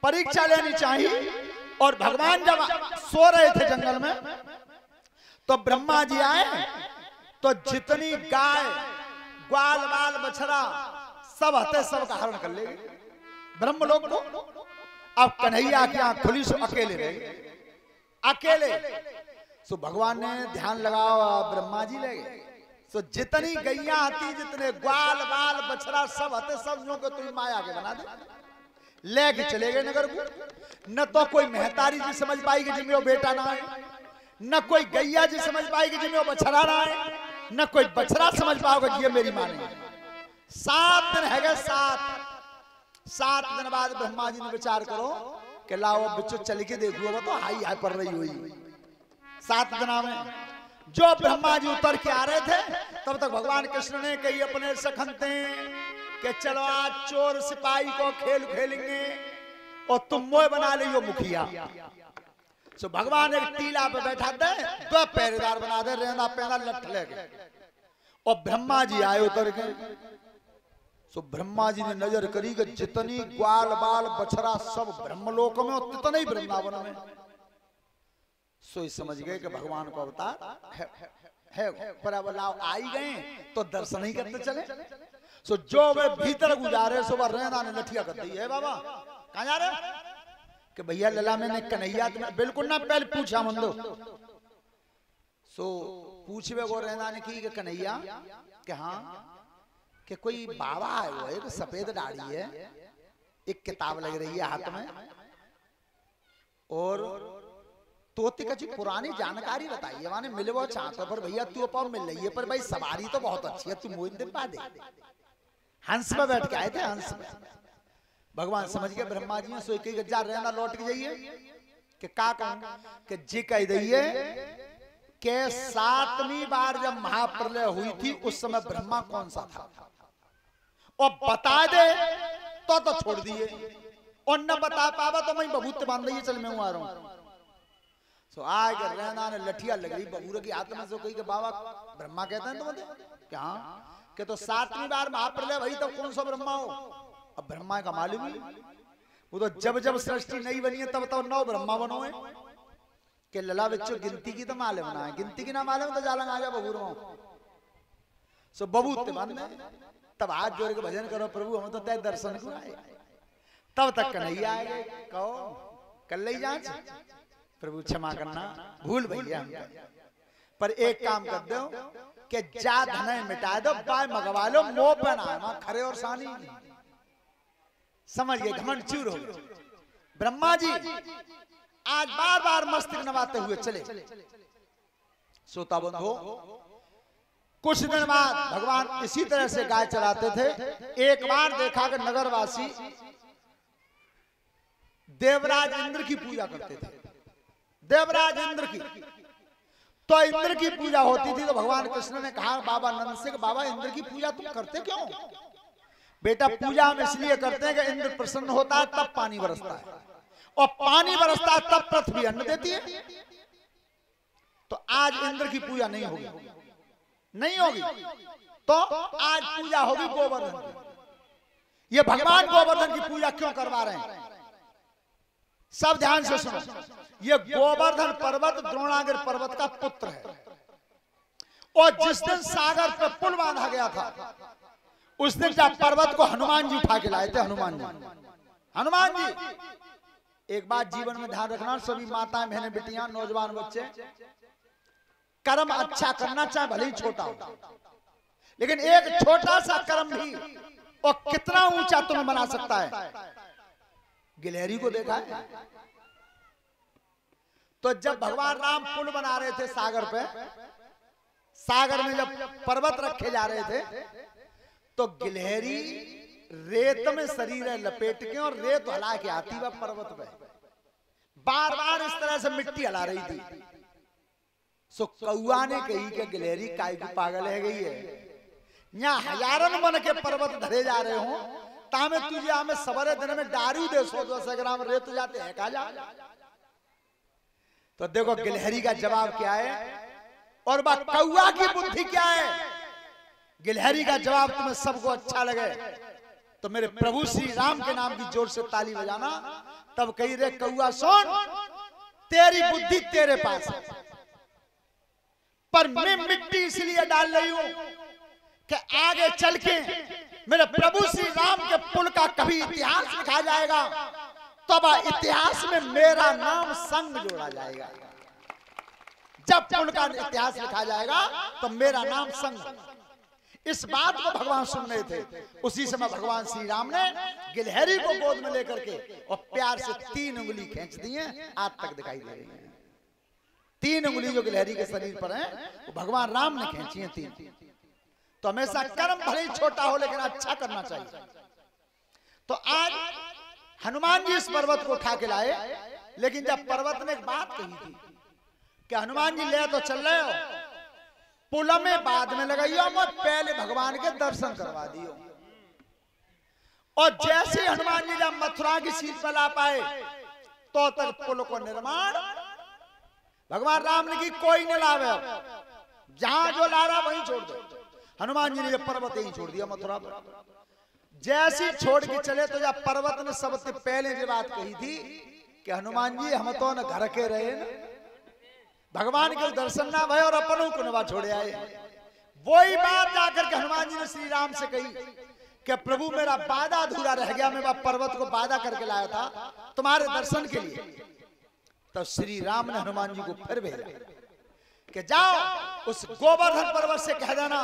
परीक्षा लेनी चाहिए। और भगवान जब सो रहे थे जंगल में तो ब्रह्मा जी आए तो जितनी गाय ग्वाल बाल बछड़ा सब हते सब का हरण कर ले ब्रह्म लोग को। अब कन्हैया की आंख खुली सो अकेले रहे, अकेले। सो भगवान ने ध्यान लगाओ, ब्रह्मा जी ले गए। सो जितनी गैया आती, जितने ग्वाल बाल बछड़ा सब हते सब को तुम माया के बना दे, लेके चले गए नगर को। न तो कोई मेहतारी जी समझ पाएगी जिनमें वो बेटा ना है, न कोई गैया जी समझ पाएगी जिनमें वो बछड़ा ना है, न कोई बछड़ा समझ पाओगे कि ये मेरी माँ नहीं है। 7 दिन है गए, 7 दिन बाद ब्रह्मा जी ने विचार करो कि लाओ बिच्छू चल के देखो तो हाई हाई पड़ रही हुई। 7 दिनों में जो ब्रह्मा जी उतर के आ रहे थे तब तक भगवान कृष्ण ने कही अपने सखनते कि चलो आज चोर सिपाही को खेल खेलेंगे और तुम मोह बना लियो मुखिया। सो भगवान एक टीला पे बैठा दे तो पहरेदार बना दे, रेंदा पैदा लठ लेके। और ब्रह्मा जी आए उतर के। सो ब्रह्मा जी ने नजर करी कि जितनी ग्वाल बाल बछड़ा सब ब्रह्मलोक में और उतना ही वृंदावन में। सो समझ गए कि भगवान को अवतार है पर अब लाओ आई गए तो दर्शन ही करते चले। सो जो वे भीतर गुजारे सो वह रेंदा ने लठिया कर दी है। बाबा कहाँ जा रहे कि भैया लला मैंने कन्हैया बिल्कुल ना पहले पूछा मंदो। सो पूछवे को रेंदा ने की कि कन्हैया कि हाँ कि कोई बाबा है, वो एक सफेद दाढ़ी है, एक किताब लग रही है हाथ में और तोती का पुरानी जानकारी बताइए माने मिले वो चाहते पर भैया तू पाओ मिल रही है पर भाई सवारी तो बहुत अच्छी है, तू मोइन दिन पा दे। हंस में बैठ के आए थे, हंस में। भगवान समझ गए ब्रह्मा जी ने, सो एक गज्जा रहना लौट के जाइए कि का कहूं कि जी कह दइए कि 7वीं बार जब महाप्रलय हुई थी उस समय ब्रह्मा कौन सा था और बता दे तो छोड़ दिए और न बता पावा तो मैं बबूत बांध दिए चल मैं आ रहा हूं। सो आगे रहना ने लठिया लग रही बबूर की हाथ में। सो कही कि बाबा ब्रह्मा कहते हैं तुम्हें क्या कि तो 7वीं बार महाप्रलय भाई तो कौन सा ब्रह्मा हो। अब ब्रह्मा का मालूम ही वो तो जब जब सृष्टि नहीं बनी है तब तब 9 ब्रह्मा बनो है कि लला बच्चों गिनती की तो मालूम ना है, गिनती की ना मालूम तो जालंग आ जा बबूर में। सो बबूत बांधने तब हाथ जोड़ के भजन करो प्रभु हम तो तय दर्शन को आए। तब तक कन्हैया आए कहो कल ही जांच प्रभु क्षमा करना भूल भैया पर एक काम कर दो कि जा धन मिटा दो पाए मगवा लो मोह पहना खरे और सानी। समझ गए घमंड चूर हो। ब्रह्मा जी आज बार बार मस्तक नवाते हुए चले। श्रोता बंधु कुछ दिन बाद भगवान इसी तरह से गाय चलाते थे। एक बार देखा कि नगरवासी देवराज इंद्र की पूजा करते थे। देवराज इंद्र की तो इंद्र की पूजा होती थी तो भगवान कृष्ण ने कहा बाबा नंद से बाबा इंद्र की पूजा तुम करते क्यों। बेटा पूजा हम इसलिए करते हैं कि इंद्र प्रसन्न होता है तब पानी बरसता है और पानी बरसता है तब पृथ्वी अन्न देती है। तो आज इंद्र की पूजा नहीं होगी, नहीं होगी तो आज पूजा होगी गोवर्धन की। ये भगवान गोवर्धन की पूजा क्यों करवा रहे हैं सब ध्यान से सुनो। ये गोवर्धन पर्वत द्रोणागिर पर्वत का पुत्र है और जिस दिन सागर पर पुल बांधा गया था उस दिन जब पर्वत को हनुमान जी उठा के लाए थे। हनुमान जी एक बात जीवन में ध्यान रखना सभी माताएं बहनें बेटियां नौजवान बच्चे कर्म अच्छा करना चाहे भले ही छोटा हो लेकिन एक छोटा सा कर्म भी और कितना ऊंचा तुम्हें बना सकता है। गिलहरी को देखा है तो जब भगवान राम पुल बना रहे थे सागर पे, सागर में जब पर्वत रखे जा रहे थे तो गिलहरी रेत में शरीर लपेट के और रेत हला के आती वह पर्वत पे बार बार इस तरह से मिट्टी हला रही थी। सो कौआ ने कही कि गिलहरी काय की पागल है गई है, यहाँ हजारन मन के पर्वत धरे जा रहे हो तामे तुझे हमें सवरे दिन में दारू दे 100-200 ग्राम रेत जाते हैं कहा जा। तो देखो गिलहरी का जवाब क्या है और वह कौआ की बुद्धि क्या है। गिलहरी का जवाब तुम्हें सबको अच्छा लगे तो मेरे प्रभु श्री राम के नाम की जोर से ताली बजाना। तब कही रे कौआ सुन, तेरी बुद्धि तेरे पास है, पर मैं मिट्टी इसलिए डाल रही हूं कि आगे चल के मेरे प्रभु श्री राम के पुल का कभी इतिहास लिखा जाएगा, तब इतिहास में मेरा नाम संग जोड़ा जाएगा। जब पुल का इतिहास लिखा जाएगा तो मेरा नाम संग। इस बात को भगवान सुन रहे थे। उसी समय भगवान श्री राम ने गिलहरी को गोद में लेकर के और प्यार से 3 उंगली खींच दी है, आज तक दिखाई दे रही है। 3 उंगली जो गिलहरी के शरीर पर है वो भगवान राम ने खींची है 3। तो हमेशा कर्म भले ही छोटा हो लेकिन अच्छा करना चाहिए। तो आज हनुमान जी इस पर्वत को उठा के लाए, लेकिन जब पर्वत ने एक बात कही थी कि हनुमान जी ले तो चल रहे हो, पुल में बाद में लगाइयो, मैं पहले भगवान के दर्शन करवा दियो। और जैसे हनुमान जी जब मथुरा की सीट पर ला पाए तो तक पुल को निर्माण भगवान राम ने की कोई नहीं लावे, जहां जो ला रहा वहीं छोड़ दो। हनुमान जी ने पर्वत ही छोड़ दिया मथुरा पर। जैसे छोड़ के चले तो जब पर्वत ने सबसे पहले ये बात कही थी कि हनुमान जी हम तो न घर के रहे न, भगवान के दर्शन ना भय और अपनों को नवा छोड़े आए। वही बात जाकर के हनुमान जी ने श्री राम से कही कि प्रभु मेरा वादा अधूरा रह गया, मैं पर्वत को वादा करके लाया था तुम्हारे दर्शन के लिए। तो श्री राम ने हनुमान जी को फिर भेजा कि जाओ उस गोवर्धन पर्वत से कह देना,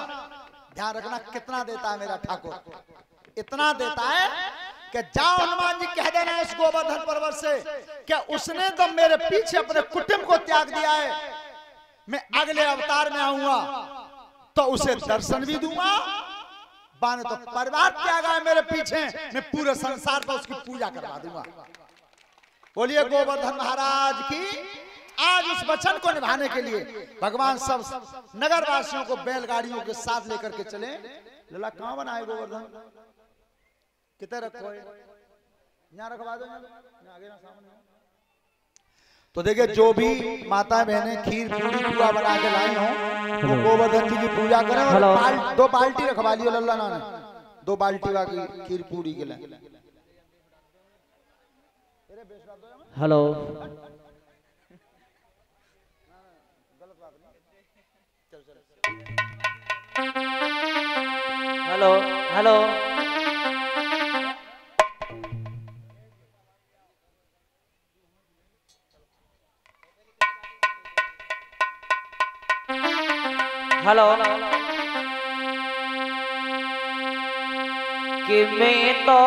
ध्यान रखना कितना देता है मेरा ठाकुर, इतना देता है कि जाओ हनुमान जी कह देना उस गोवर्धन पर्वत से कि उसने तो मेरे पीछे अपने कुटुंब को त्याग दिया है, मैं अगले अवतार में आऊंगा तो उसे दर्शन भी दूंगा, बाने तो परिवार त्यागा है मेरे पीछे, मैं पूरे संसार पर उसकी पूजा करवा दूंगा। बोलिए गोवर्धन महाराज की। आज उस वचन को निभाने के लिए भगवान सब नगर वासियों को बैलगाड़ियों के साथ लेकर के चले। लला कहां बनाए गोवर्धन, कितने रखो है, यहाँ रखवा दो, आगे ना सामने। तो देखिए जो भी माता बहनें खीर पूरी पूरा बना के लाई हो वो गोवर्धन जी की पूजा करें। और 2 बाल्टी रखवा लियो लल्ला ने, 2 बाल्टी बाकी खीर पूरी के लिए। हेलो हेलो हेलो हेलो कि मैं तो